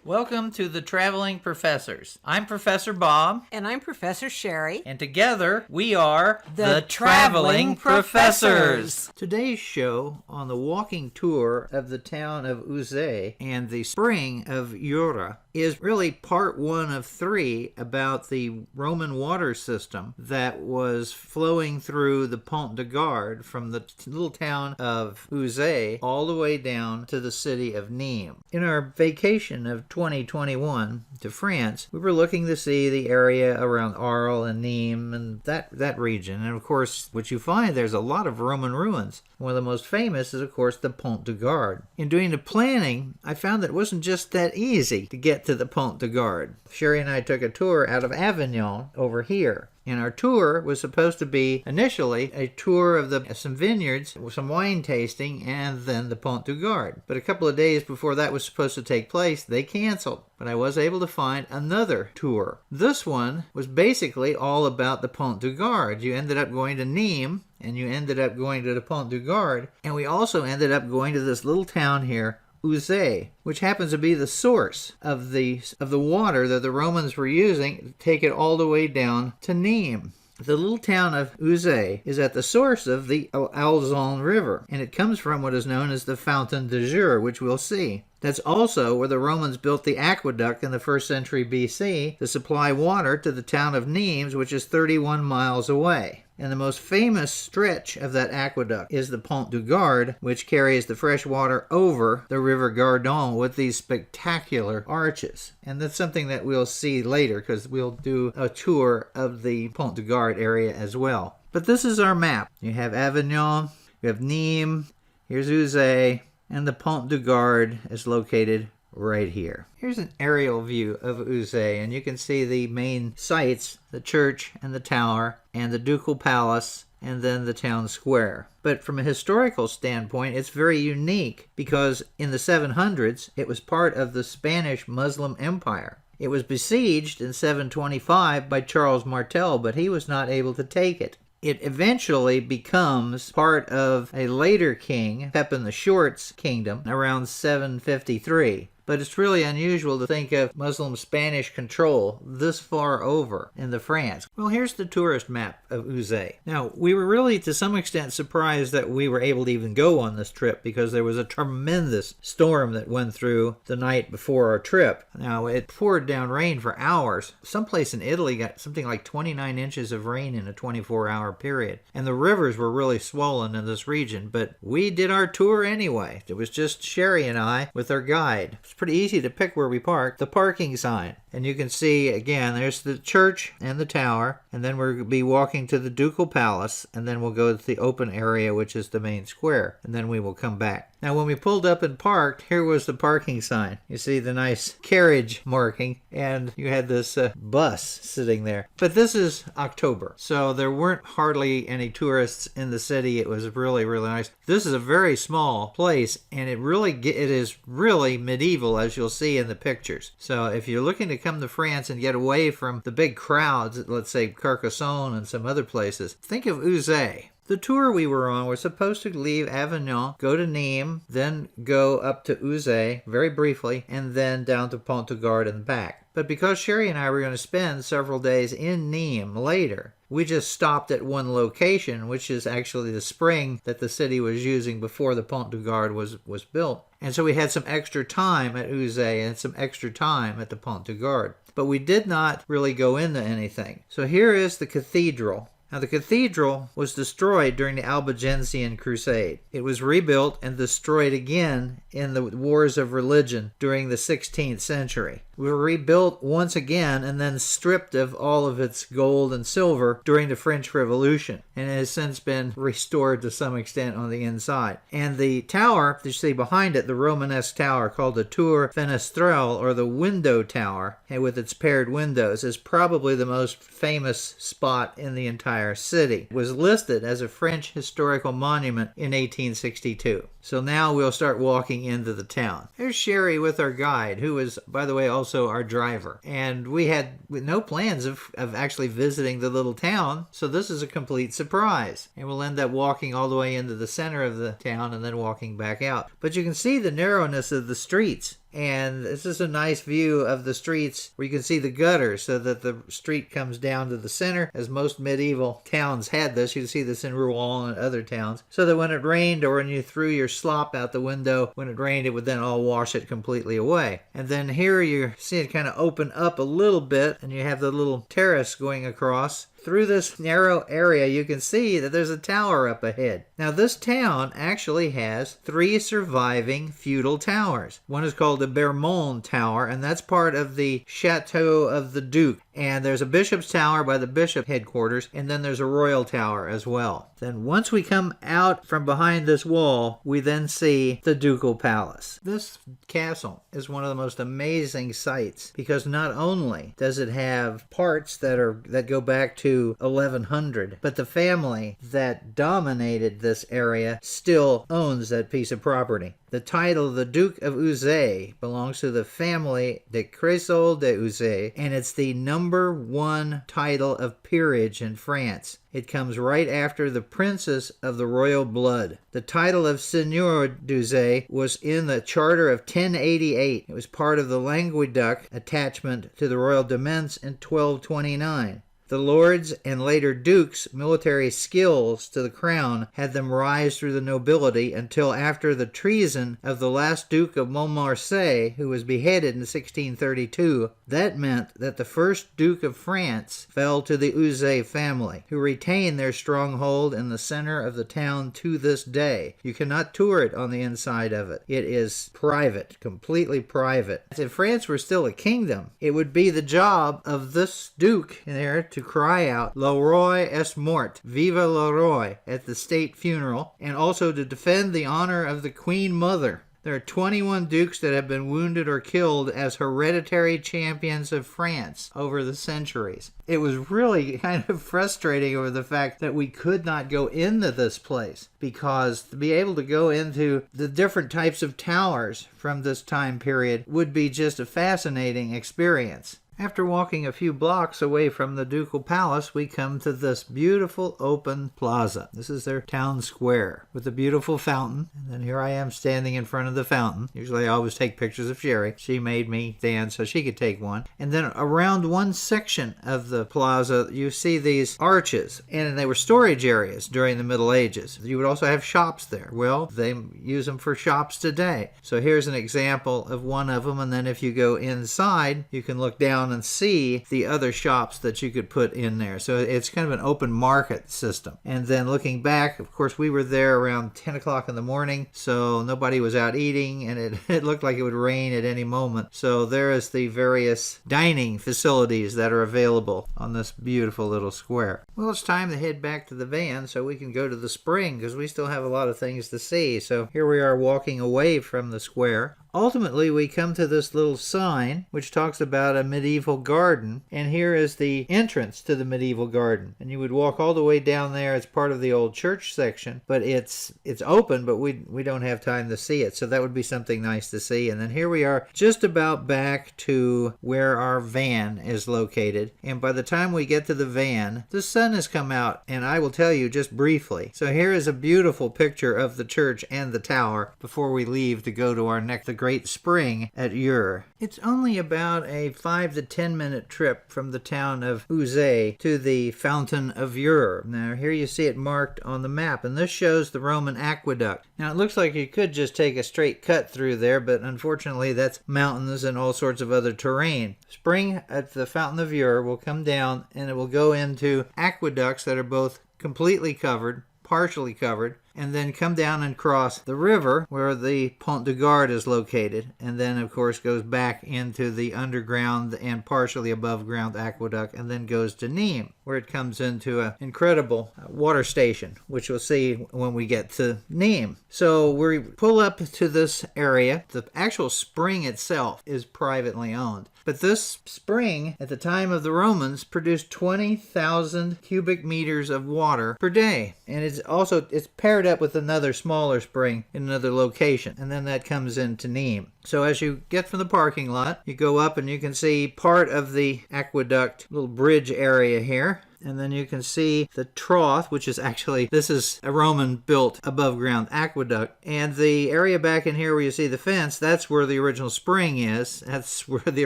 Welcome to the Traveling Professors. I'm Professor Bob. And I'm Professor Sheri. And together we are the Traveling Professors. Today's show on the walking tour of the town of Uzes and the Spring of Eure is really part one of three about the Roman water system that was flowing through the Pont Du Garde from the little town of Uzes all the way down to the city of Nimes. In our vacation of 2021 to France, we were looking to see the area around Arles and Nimes and that region. And of course, what you find, there's a lot of Roman ruins. One of the most famous is, of course, the Pont Du Garde. In doing the planning, I found that it wasn't just that easy to get to the Pont Du Garde. Sheri and I took a tour out of Avignon over here. And our tour was supposed to be initially a tour of some vineyards, some wine tasting, and then the Pont du Garde. But a couple of days before that was supposed to take place, they canceled. But I was able to find another tour. This one was basically all about the Pont du Garde. You ended up going to Nimes, and you ended up going to the Pont du Garde, and we also ended up going to this little town here, Uzes, which happens to be the source of the water that the Romans were using to take it all the way down to Nimes. The little town of Uzes is at the source of the Alzon River, and it comes from what is known as the Fountain du Eure, which we'll see. That's also where the Romans built the aqueduct in the 1st century BC to supply water to the town of Nimes, which is 31 miles away. And the most famous stretch of that aqueduct is the Pont du Garde, which carries the fresh water over the River Gardon with these spectacular arches. And that's something that we'll see later because we'll do a tour of the Pont du Garde area as well. But this is our map. You have Avignon, you have Nimes, here's Uzes, and the Pont du Garde is located right here. Here's an aerial view of Uzes, and you can see the main sites, the church and the tower, and the Dukel Palace, and then the town square. But from a historical standpoint, it's very unique because in the 700s, it was part of the Spanish Muslim Empire. It was besieged in 725 by Charles Martel, but he was not able to take it. It eventually becomes part of a later king, Pepin the Short's kingdom, around 753. But it's really unusual to think of Muslim Spanish control this far over into France. Well, here's the tourist map of Uzes. Now, we were really to some extent surprised that we were able to even go on this trip because there was a tremendous storm that went through the night before our trip. Now, it poured down rain for hours. Someplace in Italy got something like 29 inches of rain in a 24-hour period. And the rivers were really swollen in this region, but we did our tour anyway. It was just Sheri and I with our guide. It's pretty easy to pick where we parked. The parking sign. And you can see, again, there's the church and the tower, and then we'll be walking to the Dukel Palace, and then we'll go to the open area, which is the main square, and then we will come back. Now, when we pulled up and parked, here was the parking sign. You see the nice carriage marking, and you had this bus sitting there. But this is October, so there weren't hardly any tourists in the city. It was really, really nice. This is a very small place, and it is really medieval, as you'll see in the pictures. So if you're looking to come to France and get away from the big crowds, let's say Carcassonne and some other places, think of Uzes. The tour we were on was supposed to leave Avignon, go to Nimes, then go up to Uzes very briefly, and then down to Pont du Garde and back. But because Sheri and I were going to spend several days in Nimes later, we just stopped at one location, which is actually the spring that the city was using before the Pont du Garde was built. And so we had some extra time at Uzes and some extra time at the Pont du Garde. But we did not really go into anything. So here is the cathedral. Now, the cathedral was destroyed during the Albigensian Crusade. It was rebuilt and destroyed again in the wars of religion during the 16th century. We were rebuilt once again and then stripped of all of its gold and silver during the French Revolution, and it has since been restored to some extent on the inside. And the tower that you see behind it, the Romanesque tower called the Tour Fenestrelle, or the Window Tower, with its paired windows, is probably the most famous spot in the entire city. It was listed as a French historical monument in 1862. So now we'll start walking into the town. Here's Sheri with our guide, who is, by the way, also our driver. And we had no plans of actually visiting the little town, so this is a complete surprise. And we'll end up walking all the way into the center of the town and then walking back out. But you can see the narrowness of the streets. And this is a nice view of the streets where you can see the gutter so that the street comes down to the center, as most medieval towns had this. You can see this in Rouen and other towns. So that when it rained or when you threw your slop out the window, when it rained, it would then all wash it completely away. And then here you see it kind of open up a little bit, and you have the little terrace going across. Through this narrow area, you can see that there's a tower up ahead. Now, this town actually has 3 surviving feudal towers. One is called the Bermond Tower, and that's part of the Chateau of the Duke. And there's a bishop's tower by the bishop headquarters, and then there's a royal tower as well. Then once we come out from behind this wall, we then see the Dukel Palace. This castle is one of the most amazing sights because not only does it have parts that go back to 1100, but the family that dominated this area still owns that piece of property. The title, the Duke of Uzes, belongs to the family de Cressol de Uzes, and it's the #1 title of peerage in France. It comes right after the princes of the royal blood. The title of Seigneur d'Uzes was in the Charter of 1088. It was part of the Languedoc attachment to the royal demesnes in 1229. The lords and later dukes' military skills to the crown had them rise through the nobility until after the treason of the last Duke of Montmorency, who was beheaded in 1632. That meant that the first Duke of France fell to the Uzes family, who retain their stronghold in the center of the town to this day. You cannot tour it on the inside of it. It is private, completely private. If France were still a kingdom, it would be the job of this duke in there to cry out, "Le roi est mort, vive le roi," at the state funeral, and also to defend the honor of the Queen Mother. There are 21 dukes that have been wounded or killed as hereditary champions of France over the centuries. It was really kind of frustrating over the fact that we could not go into this place, because to be able to go into the different types of towers from this time period would be just a fascinating experience. After walking a few blocks away from the Ducal Palace, we come to this beautiful open plaza. This is their town square with a beautiful fountain. And then here I am standing in front of the fountain. Usually I always take pictures of Sheri. She made me stand so she could take one. And then around one section of the plaza, you see these arches. And they were storage areas during the Middle Ages. You would also have shops there. Well, they use them for shops today. So here's an example of one of them. And then if you go inside, you can look down and see the other shops that you could put in there. So it's kind of an open market system. And then looking back, of course, we were there around 10 o'clock in the morning, so nobody was out eating, and it looked like it would rain at any moment. So there is the various dining facilities that are available on this beautiful little square. Well, it's time to head back to the van so we can go to the spring, because we still have a lot of things to see. So here we are walking away from the square. Ultimately, we come to this little sign which talks about a medieval garden, and here is the entrance to the medieval garden. And you would walk all the way down there. It's part of the old church section, but it's open, but we don't have time to see it, so that would be something nice to see. And then here we are just about back to where our van is located, and by the time we get to the van, the sun has come out, and I will tell you just briefly. So here is a beautiful picture of the church and the tower before we leave to go to our next great spring at Eure. It's only about a 5 to 10 minute trip from the town of Uzes to the Fountain of Eure. Now here you see it marked on the map, and this shows the Roman aqueduct. Now it looks like you could just take a straight cut through there, but unfortunately that's mountains and all sorts of other terrain. Spring at the Fountain of Eure will come down, and it will go into aqueducts that are both completely covered, partially covered, and then come down and cross the river where the Pont Du Garde is located, and then of course goes back into the underground and partially above ground aqueduct, and then goes to Nimes, where it comes into an incredible water station, which we'll see when we get to Nimes. So we pull up to this area. The actual spring itself is privately owned, but this spring at the time of the Romans produced 20,000 cubic meters of water per day, and it's paired up with another smaller spring in another location, and then that comes into Nimes. So as you get from the parking lot, you go up and you can see part of the aqueduct little bridge area here. And then you can see the trough, which is actually, this is a Roman-built above-ground aqueduct. And the area back in here where you see the fence, that's where the original spring is. That's where the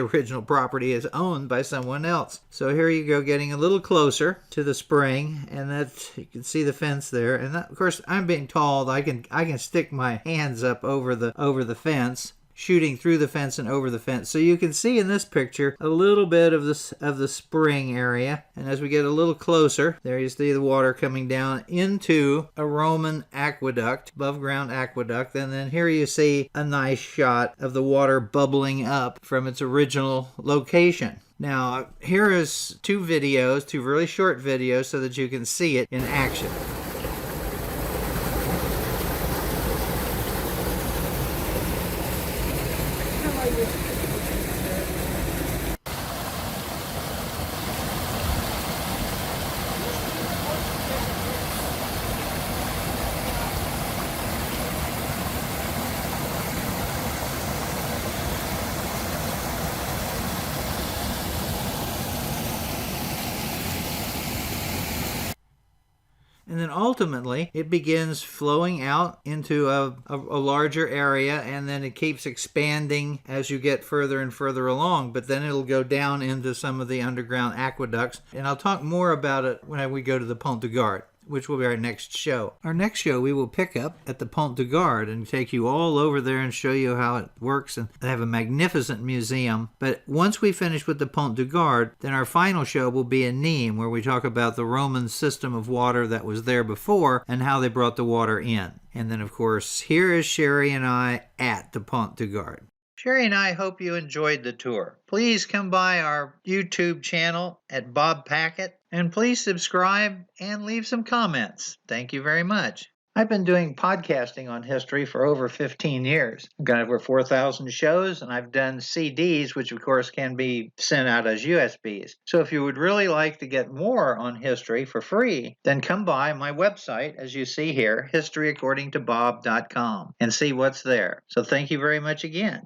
original property is owned by someone else. So here you go, getting a little closer to the spring, and that you can see the fence there. And that, of course, I'm being told I can stick my hands up over the fence, shooting through the fence and over the fence. So you can see in this picture a little bit of the spring area. And as we get a little closer, there you see the water coming down into a Roman aqueduct, above ground aqueduct. And then here you see a nice shot of the water bubbling up from its original location. Now, here is two really short videos so that you can see it in action. And then ultimately, it begins flowing out into a larger area, and then it keeps expanding as you get further and further along. But then it'll go down into some of the underground aqueducts. And I'll talk more about it when we go to the Pont Du Garde, which will be our next show. Our next show, we will pick up at the Pont Du Garde and take you all over there and show you how it works. And they have a magnificent museum. But once we finish with the Pont Du Garde, then our final show will be in Nimes, where we talk about the Roman system of water that was there before and how they brought the water in. And then, of course, here is Sheri and I at the Pont Du Garde. Sheri and I hope you enjoyed the tour. Please come by our YouTube channel at Bob Packett, and please subscribe and leave some comments. Thank you very much. I've been doing podcasting on history for over 15 years. I've got over 4,000 shows, and I've done CDs, which of course can be sent out as USBs. So if you would really like to get more on history for free, then come by my website, as you see here, historyaccordingtobob.com, and see what's there. So thank you very much again.